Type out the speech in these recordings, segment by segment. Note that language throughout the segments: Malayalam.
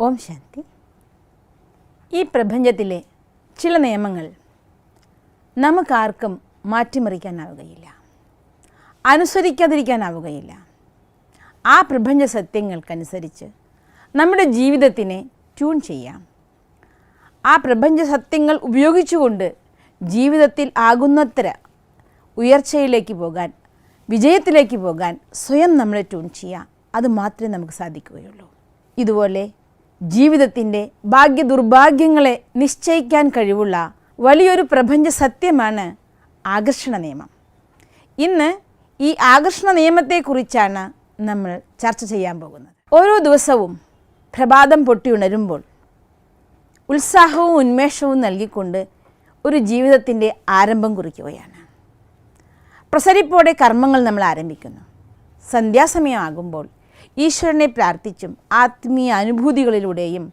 ഓം ശാന്തി. ഈ പ്രപഞ്ചത്തിലെ ചില നിയമങ്ങൾ നമുക്കാർക്കും മാറ്റിമറിക്കാനാവുകയില്ല, അനുസരിക്കാതിരിക്കാനാവുകയില്ല. ആ പ്രപഞ്ച സത്യങ്ങൾക്കനുസരിച്ച് നമ്മുടെ ജീവിതത്തിനെ ട്യൂൺ ചെയ്യാം. ആ പ്രപഞ്ച സത്യങ്ങൾ ഉപയോഗിച്ചുകൊണ്ട് ജീവിതത്തിൽ ആകുന്നത്ര ഉയർച്ചയിലേക്ക് പോകാൻ, വിജയത്തിലേക്ക് പോകാൻ സ്വയം നമ്മളെ ട്യൂൺ ചെയ്യാം. അത് മാത്രമേ നമുക്ക് സാധിക്കുകയുള്ളൂ. ഇതുപോലെ ജീവിതത്തിൻ്റെ ഭാഗ്യ ദുർഭാഗ്യങ്ങളെ നിശ്ചയിക്കാൻ കഴിവുള്ള വലിയൊരു പ്രപഞ്ച സത്യമാണ് ആകർഷണ നിയമം. ഇന്ന് ഈ ആകർഷണ നിയമത്തെക്കുറിച്ചാണ് നമ്മൾ ചർച്ച ചെയ്യാൻ പോകുന്നത്. ഓരോ ദിവസവും പ്രഭാതം പൊട്ടിയുണരുമ്പോൾ ഉത്സാഹവും ഉന്മേഷവും നൽകിക്കൊണ്ട് ഒരു ജീവിതത്തിൻ്റെ ആരംഭം കുറിക്കുകയാണ്. പ്രസരിപ്പോടെ കർമ്മങ്ങൾ നമ്മൾ ആരംഭിക്കുന്നു. സന്ധ്യാസമയമാകുമ്പോൾ ഈശ്വരനെ പ്രാർത്ഥിച്ചും ആത്മീയ അനുഭൂതികളിലൂടെയും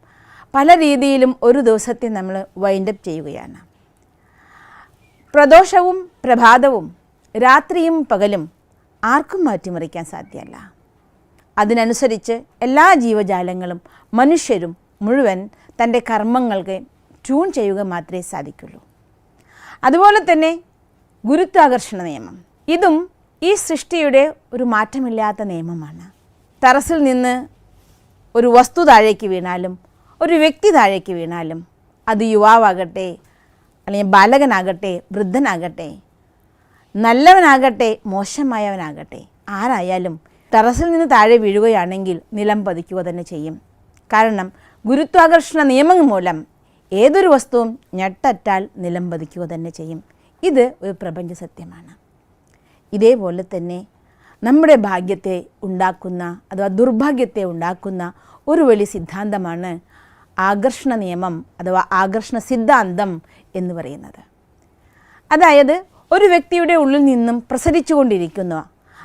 പല രീതിയിലും ഒരു ദിവസത്തെ നമ്മൾ വൈൻഡപ്പ് ചെയ്യുകയാണ്. പ്രദോഷവും പ്രഭാതവും രാത്രിയും പകലും ആർക്കും മാറ്റിമറിക്കാൻ സാധ്യമല്ല. അതിനനുസരിച്ച് എല്ലാ ജീവജാലങ്ങളും മനുഷ്യരും മുഴുവൻ തൻ്റെ കർമ്മങ്ങൾക്ക് ട്യൂൺ ചെയ്യുക മാത്രമേ സാധിക്കുള്ളൂ. അതുപോലെ തന്നെ ഗുരുത്വാകർഷണ നിയമം, ഇതും ഈ സൃഷ്ടിയുടെ ഒരു മാറ്റമില്ലാത്ത നിയമമാണ്. ടെറസിൽ നിന്ന് ഒരു വസ്തു താഴേക്ക് വീണാലും ഒരു വ്യക്തി താഴേക്ക് വീണാലും അത് യുവാവാകട്ടെ, അല്ലെങ്കിൽ ബാലകനാകട്ടെ, വൃദ്ധനാകട്ടെ, നല്ലവനാകട്ടെ, മോശമായവനാകട്ടെ, ആരായാലും ടെറസിൽ നിന്ന് താഴെ വീഴുകയാണെങ്കിൽ നിലം പതിക്കുക തന്നെ ചെയ്യും. കാരണം ഗുരുത്വാകർഷണ നിയമം മൂലം ഏതൊരു വസ്തുവും ഞെട്ടറ്റാൽ നിലം പതിക്കുക തന്നെ ചെയ്യും. ഇത് ഒരു പ്രപഞ്ച സത്യമാണ്. ഇതേപോലെ തന്നെ നമ്മുടെ ഭാഗ്യത്തെ ഉണ്ടാക്കുന്ന അഥവാ ദുർഭാഗ്യത്തെ ഉണ്ടാക്കുന്ന ഒരു വലിയ സിദ്ധാന്തമാണ് ആകർഷണ നിയമം അഥവാ ആകർഷണ സിദ്ധാന്തം എന്ന് പറയുന്നത്. അതായത് ഒരു വ്യക്തിയുടെ ഉള്ളിൽ നിന്നും പ്രസരിച്ചു കൊണ്ടിരിക്കുന്ന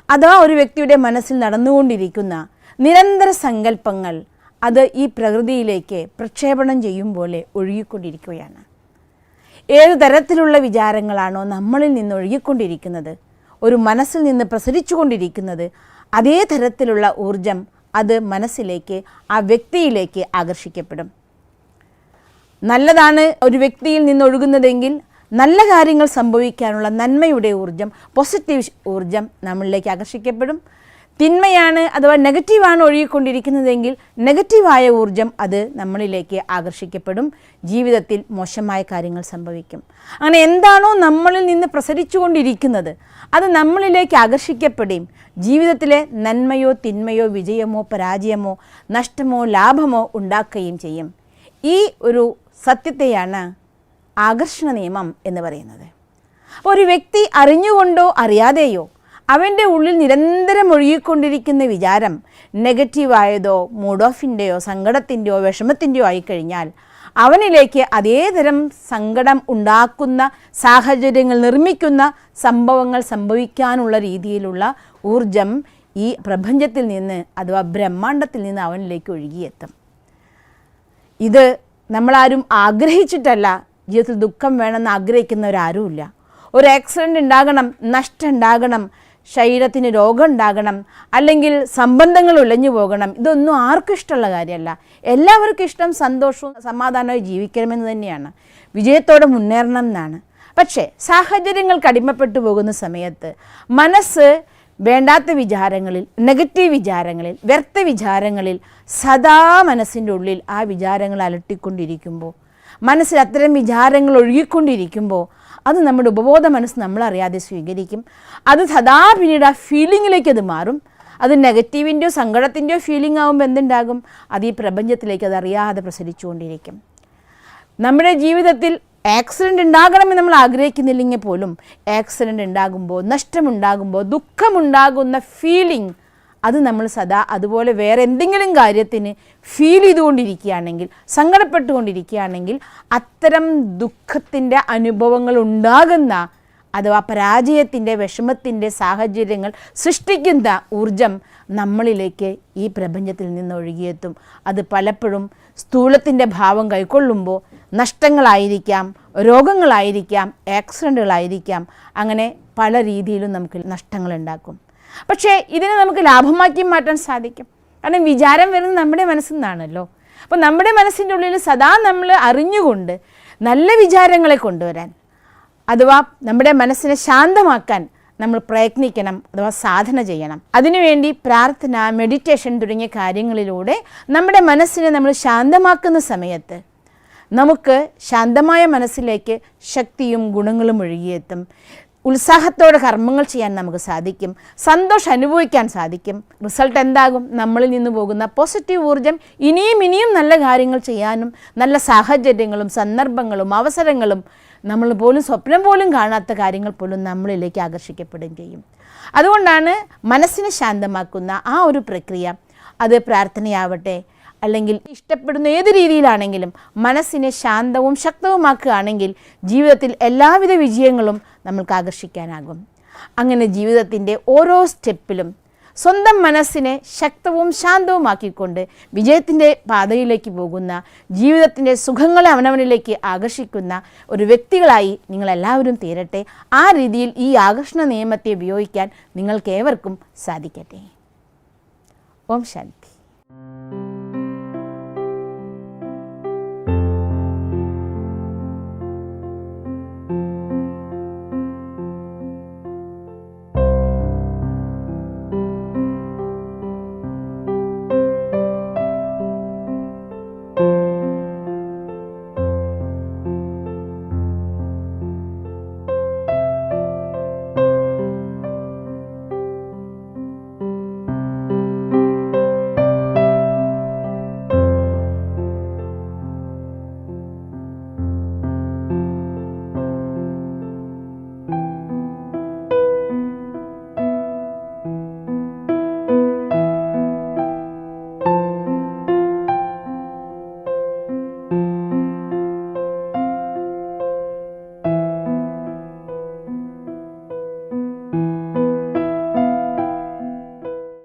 അഥവാ ഒരു വ്യക്തിയുടെ മനസ്സിൽ നടന്നുകൊണ്ടിരിക്കുന്ന നിരന്തര സങ്കല്പങ്ങൾ അത് ഈ പ്രകൃതിയിലേക്ക് പ്രക്ഷേപണം ചെയ്യും പോലെ ഒഴുകിക്കൊണ്ടിരിക്കുകയാണ്. ഏതു തരത്തിലുള്ള വിചാരങ്ങളാണോ നമ്മളിൽ നിന്ന് ഒഴുകിക്കൊണ്ടിരിക്കുന്നത്, ഒരു മനസ്സിൽ നിന്ന് പ്രസരിച്ചു കൊണ്ടിരിക്കുന്നത്, അതേ തരത്തിലുള്ള ഊർജം അത് മനസ്സിലേക്ക്, ആ വ്യക്തിയിലേക്ക് ആകർഷിക്കപ്പെടും. നല്ലതാണ് ഒരു വ്യക്തിയിൽ നിന്ന് ഒഴുകുന്നതെങ്കിൽ നല്ല കാര്യങ്ങൾ സംഭവിക്കാനുള്ള നന്മയുടെ ഊർജം, പോസിറ്റീവ് ഊർജം നമ്മളിലേക്ക് ആകർഷിക്കപ്പെടും. തിന്മയാണ് അഥവാ നെഗറ്റീവാണ് ഒഴുകിക്കൊണ്ടിരിക്കുന്നതെങ്കിൽ നെഗറ്റീവായ ഊർജം അത് നമ്മളിലേക്ക് ആകർഷിക്കപ്പെടും. ജീവിതത്തിൽ മോശമായ കാര്യങ്ങൾ സംഭവിക്കും. അങ്ങനെ എന്താണോ നമ്മളിൽ നിന്ന് പ്രസരിച്ചു കൊണ്ടിരിക്കുന്നത് അത് നമ്മളിലേക്ക് ആകർഷിക്കപ്പെടുകയും ജീവിതത്തിലെ നന്മയോ തിന്മയോ വിജയമോ പരാജയമോ നഷ്ടമോ ലാഭമോ ഉണ്ടാക്കുകയും ചെയ്യും. ഈ ഒരു സത്യത്തെയാണ് ആകർഷണ നിയമം എന്ന് പറയുന്നത്. ഒരു വ്യക്തി അറിഞ്ഞുകൊണ്ടോ അറിയാതെയോ അവൻ്റെ ഉള്ളിൽ നിരന്തരം ഒഴുകിക്കൊണ്ടിരിക്കുന്ന വിചാരം നെഗറ്റീവായതോ മൂഡ് ഓഫിൻ്റെയോ സങ്കടത്തിൻ്റെയോ വിഷമത്തിൻ്റെയോ ആയിക്കഴിഞ്ഞാൽ അവനിലേക്ക് അതേതരം സങ്കടം ഉണ്ടാക്കുന്ന സാഹചര്യങ്ങൾ നിർമ്മിക്കുന്ന സംഭവങ്ങൾ സംഭവിക്കാനുള്ള രീതിയിലുള്ള ഊർജം ഈ പ്രപഞ്ചത്തിൽ നിന്ന് അഥവാ ബ്രഹ്മാണ്ടത്തിൽ നിന്ന് അവനിലേക്ക് ഒഴുകിയെത്തും. ഇത് നമ്മളാരും ആഗ്രഹിച്ചിട്ടല്ല. ജീവിതത്തിൽ ദുഃഖം വേണമെന്ന് ആഗ്രഹിക്കുന്നവരാരുമില്ല. ഒരു ആക്സിഡൻ്റ് ഉണ്ടാകണം, നഷ്ടം ഉണ്ടാകണം, ശരീരത്തിന് രോഗം ഉണ്ടാകണം, അല്ലെങ്കിൽ സംബന്ധങ്ങൾ ഉലഞ്ഞു പോകണം, ഇതൊന്നും ആർക്കും ഇഷ്ടമുള്ള കാര്യമല്ല. എല്ലാവർക്കും ഇഷ്ടം സന്തോഷവും സമാധാനമായി ജീവിക്കണമെന്ന് തന്നെയാണ്, വിജയത്തോടെ മുന്നേറണം എന്നാണ്. പക്ഷേ സാഹചര്യങ്ങൾക്ക് അടിമപ്പെട്ടു പോകുന്ന സമയത്ത് മനസ്സ് വേണ്ടാത്ത വിചാരങ്ങളിൽ, നെഗറ്റീവ് വിചാരങ്ങളിൽ, വ്യർത്ഥ വിചാരങ്ങളിൽ സദാ മനസ്സിൻ്റെ ഉള്ളിൽ ആ വിചാരങ്ങൾ അലട്ടിക്കൊണ്ടിരിക്കുമ്പോൾ, മനസ്സിൽ അത്തരം വിചാരങ്ങൾ ഒഴുകിക്കൊണ്ടിരിക്കുമ്പോൾ അത് നമ്മുടെ ഉപബോധ മനസ്സ് നമ്മളറിയാതെ സ്വീകരിക്കും. അത് സദാ പിന്നീട് ആ ഫീലിങ്ങിലേക്ക് അത് മാറും. അത് നെഗറ്റീവിൻ്റെയോ സങ്കടത്തിൻ്റെയോ ഫീലിംഗ് ആകുമ്പോൾ എന്തുണ്ടാകും? അത് ഈ പ്രപഞ്ചത്തിലേക്ക് അതറിയാതെ പ്രസരിച്ചുകൊണ്ടിരിക്കും. നമ്മുടെ ജീവിതത്തിൽ ആക്സിഡൻ്റ് ഉണ്ടാകണമെന്ന് നമ്മൾ ആഗ്രഹിക്കുന്നില്ലെങ്കിൽ പോലും ആക്സിഡൻ്റ് ഉണ്ടാകുമ്പോൾ, നഷ്ടമുണ്ടാകുമ്പോൾ, ദുഃഖമുണ്ടാകുന്ന ഫീലിംഗ് അത് നമ്മൾ സദാ അതുപോലെ വേറെ എന്തെങ്കിലും കാര്യത്തിന് ഫീൽ ചെയ്തുകൊണ്ടിരിക്കുകയാണെങ്കിൽ, സങ്കടപ്പെട്ടുകൊണ്ടിരിക്കുകയാണെങ്കിൽ അത്തരം ദുഃഖത്തിൻ്റെ അനുഭവങ്ങൾ ഉണ്ടാകുന്ന അഥവാ പരാജയത്തിൻ്റെ വിഷമത്തിൻ്റെ സാഹചര്യങ്ങൾ സൃഷ്ടിക്കുന്ന ഊർജം നമ്മളിലേക്ക് ഈ പ്രപഞ്ചത്തിൽ നിന്ന് ഒഴുകിയെത്തും. അത് പലപ്പോഴും സ്ഥൂലത്തിൻ്റെ ഭാവം കൈക്കൊള്ളുമ്പോൾ നഷ്ടങ്ങളായിരിക്കാം, രോഗങ്ങളായിരിക്കാം, ആക്സിഡൻറ്റുകളായിരിക്കാം, അങ്ങനെ പല രീതിയിലും നമുക്ക് നഷ്ടങ്ങളുണ്ടാക്കും. പക്ഷേ ഇതിനെ നമുക്ക് ലാഭമാക്കി മാറ്റാൻ സാധിക്കും. കാരണം വിചാരം വരുന്നത് നമ്മുടെ മനസ്സിൽ നിന്നാണല്ലോ. അപ്പോൾ നമ്മുടെ മനസ്സിൻ്റെ ഉള്ളിൽ സദാ നമ്മൾ അറിഞ്ഞുകൊണ്ട് നല്ല വിചാരങ്ങളെ കൊണ്ടുവരാൻ, അഥവാ നമ്മുടെ മനസ്സിനെ ശാന്തമാക്കാൻ നമ്മൾ പ്രയത്നിക്കണം, അഥവാ സാധന ചെയ്യണം. അതിനുവേണ്ടി പ്രാർത്ഥന, മെഡിറ്റേഷൻ തുടങ്ങിയ കാര്യങ്ങളിലൂടെ നമ്മുടെ മനസ്സിനെ നമ്മൾ ശാന്തമാക്കുന്ന സമയത്ത് നമുക്ക് ശാന്തമായ മനസ്സിലേക്ക് ശക്തിയും ഗുണങ്ങളും ഒഴുകിയെത്തും. ഉത്സാഹത്തോടെ കർമ്മങ്ങൾ ചെയ്യാൻ നമുക്ക് സാധിക്കും, സന്തോഷം അനുഭവിക്കാൻ സാധിക്കും. റിസൾട്ട് എന്താകും? നമ്മളിൽ നിന്ന് പോകുന്ന പോസിറ്റീവ് ഊർജ്ജം ഇനിയും നല്ല കാര്യങ്ങൾ ചെയ്യാനും നല്ല സാഹചര്യങ്ങളും സന്ദർഭങ്ങളും അവസരങ്ങളും നമ്മൾ പോലും സ്വപ്നം പോലും കാണാത്ത കാര്യങ്ങൾ പോലും നമ്മളിലേക്ക് ആകർഷിക്കപ്പെടുകയും ചെയ്യും. അതുകൊണ്ടാണ് മനസ്സിനെ ശാന്തമാക്കുന്ന ആ ഒരു പ്രക്രിയ, അത് പ്രാർത്ഥനയാവട്ടെ അല്ലെങ്കിൽ ഇഷ്ടപ്പെടുന്ന ഏത് രീതിയിലാണെങ്കിലും മനസ്സിനെ ശാന്തവും ശക്തവുമാക്കുകയാണെങ്കിൽ ജീവിതത്തിൽ എല്ലാവിധ വിജയങ്ങളും നമ്മൾക്ക് ആകർഷിക്കാനാകും. അങ്ങനെ ജീവിതത്തിൻ്റെ ഓരോ സ്റ്റെപ്പിലും സ്വന്തം മനസ്സിനെ ശക്തവും ശാന്തവുമാക്കിക്കൊണ്ട് വിജയത്തിൻ്റെ പാതയിലേക്ക് പോകുന്ന, ജീവിതത്തിൻ്റെ സുഖങ്ങളെ അവനവനിലേക്ക് ആകർഷിക്കുന്ന ഒരു വ്യക്തികളായി നിങ്ങളെല്ലാവരും തീരട്ടെ. ആ രീതിയിൽ ഈ ആകർഷണ നിയമത്തെ ഉപയോഗിക്കാൻ നിങ്ങൾക്കേവർക്കും സാധിക്കട്ടെ. ഓം ശാന്തി.